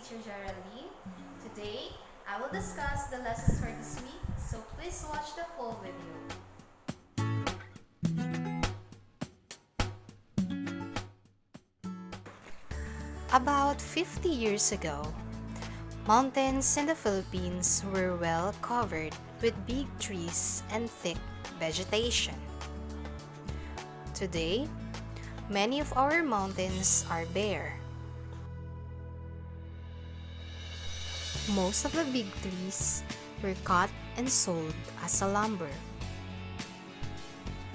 teacher Geraldine. Today, I will discuss the lessons for this week, so please watch the full video. About 50 years ago, mountains in the Philippines were well covered with big trees and thick vegetation. Today, many of our mountains are bare. Most of the big trees were cut and sold as a lumber.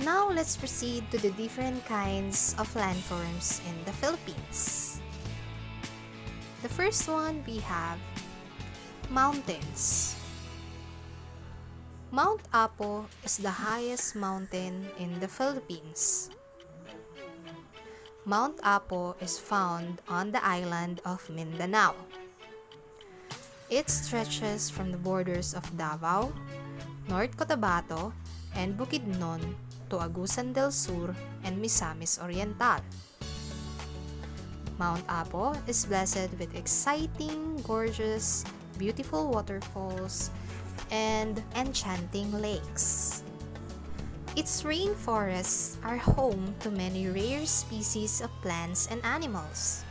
Now let's proceed to the different kinds of landforms in the Philippines. The first one we have mountains. Mount Apo is the highest mountain in the Philippines. Mount Apo is found on the island of Mindanao. It stretches from the borders of Davao, North Cotabato, and Bukidnon to Agusan del Sur and Misamis Oriental. Mount Apo is blessed with exciting, gorgeous, beautiful waterfalls and enchanting lakes. Its rainforests are home to many rare species of plants and animals.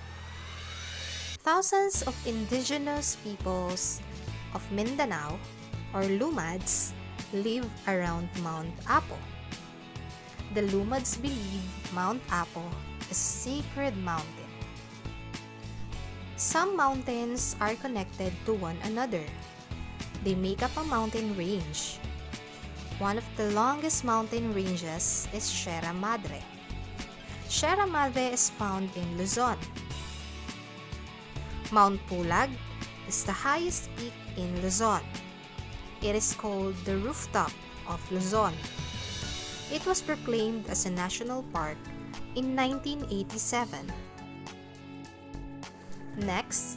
Thousands of indigenous peoples of Mindanao, or Lumads, live around Mount Apo. The Lumads believe Mount Apo is a sacred mountain. Some mountains are connected to one another. They make up a mountain range. One of the longest mountain ranges is Sierra Madre. Sierra Madre is found in Luzon. Mount Pulag is the highest peak in Luzon. It is called the rooftop of Luzon. It was proclaimed as a national park in 1987. Next,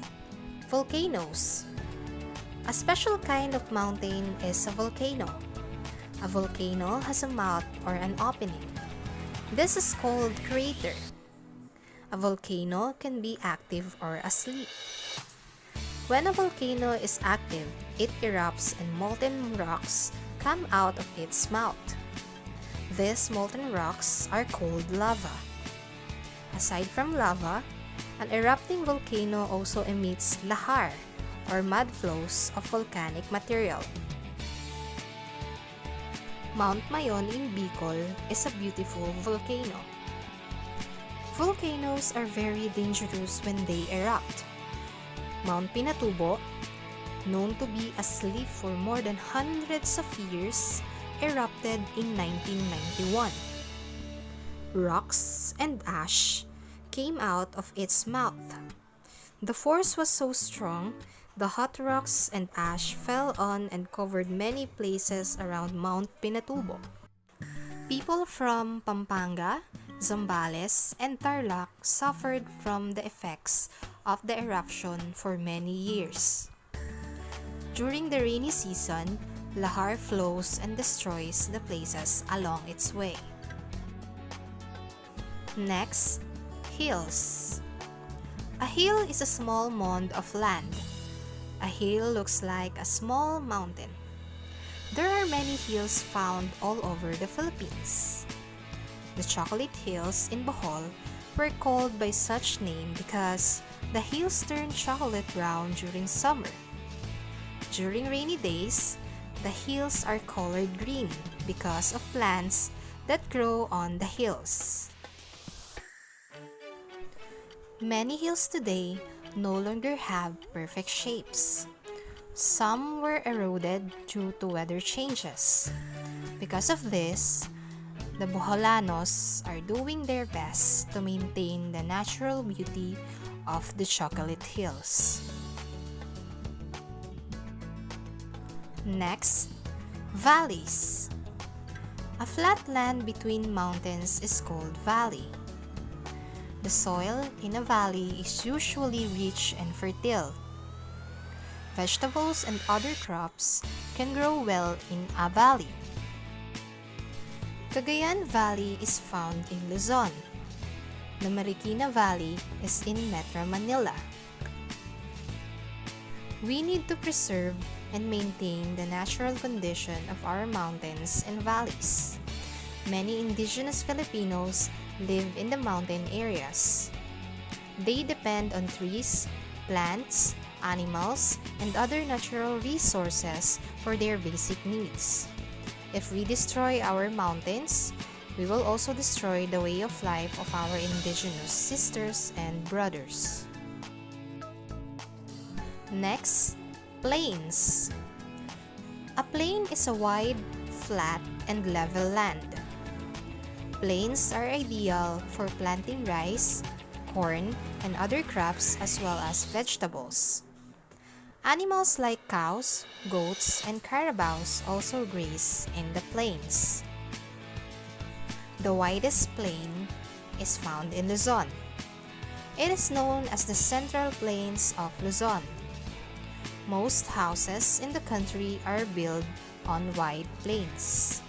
volcanoes. A special kind of mountain is a volcano. A volcano has a mouth or an opening. This is called crater. A volcano can be active or asleep. When a volcano is active, it erupts and molten rocks come out of its mouth. These molten rocks are called lava. Aside from lava, an erupting volcano also emits lahar or mud flows of volcanic material. Mount Mayon in Bicol is a beautiful volcano. Volcanoes are very dangerous when they erupt. Mount Pinatubo, known to be asleep for more than hundreds of years, erupted in 1991. Rocks and ash came out of its mouth. The force was so strong, the hot rocks and ash fell on and covered many places around Mount Pinatubo. People from Pampanga, Zambales, and Tarlac suffered from the effects of the eruption for many years. During the rainy season, lahar flows and destroys the places along its way. Next, hills. A hill is a small mound of land. A hill looks like a small mountain. There are many hills found all over the Philippines. The Chocolate Hills in Bohol were called by such name because the hills turn chocolate brown during summer. During rainy days, the hills are colored green because of plants that grow on the hills. Many hills today no longer have perfect shapes. Some were eroded due to weather changes. Because of this, the Boholanos are doing their best to maintain the natural beauty of the Chocolate Hills. Next, valleys. A flat land between mountains is called valley. The soil in a valley is usually rich and fertile. Vegetables and other crops can grow well in a valley. Cagayan Valley is found in Luzon. The Marikina Valley is in Metro Manila. We need to preserve and maintain the natural condition of our mountains and valleys. Many indigenous Filipinos live in the mountain areas. They depend on trees, plants, animals, and other natural resources for their basic needs. If we destroy our mountains, we will also destroy the way of life of our indigenous sisters and brothers. Next, plains. A plain is a wide, flat, and level land. Plains are ideal for planting rice, corn, and other crops as well as vegetables. Animals like cows, goats, and carabaos also graze in the plains. The widest plain is found in Luzon. It is known as the Central Plains of Luzon. Most houses in the country are built on wide plains.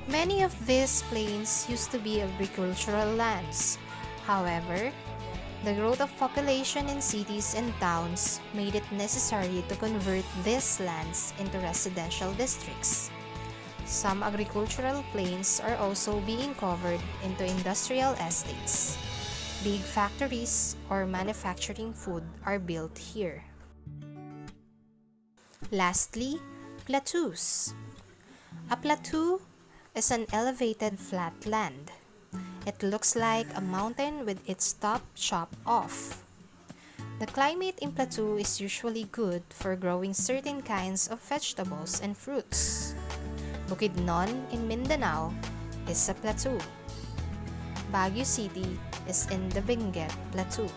Many of these plains used to be agricultural lands. However, the growth of population in cities and towns made it necessary to convert these lands into residential districts. Some agricultural plains are also being covered into industrial estates. Big factories or manufacturing food are built here. Lastly, plateaus. A plateau is an elevated flat land. It looks like a mountain with its top chopped off. The climate in plateau is usually good for growing certain kinds of vegetables and fruits. Bukidnon in Mindanao is a plateau. Baguio City is in the Benguet Plateau.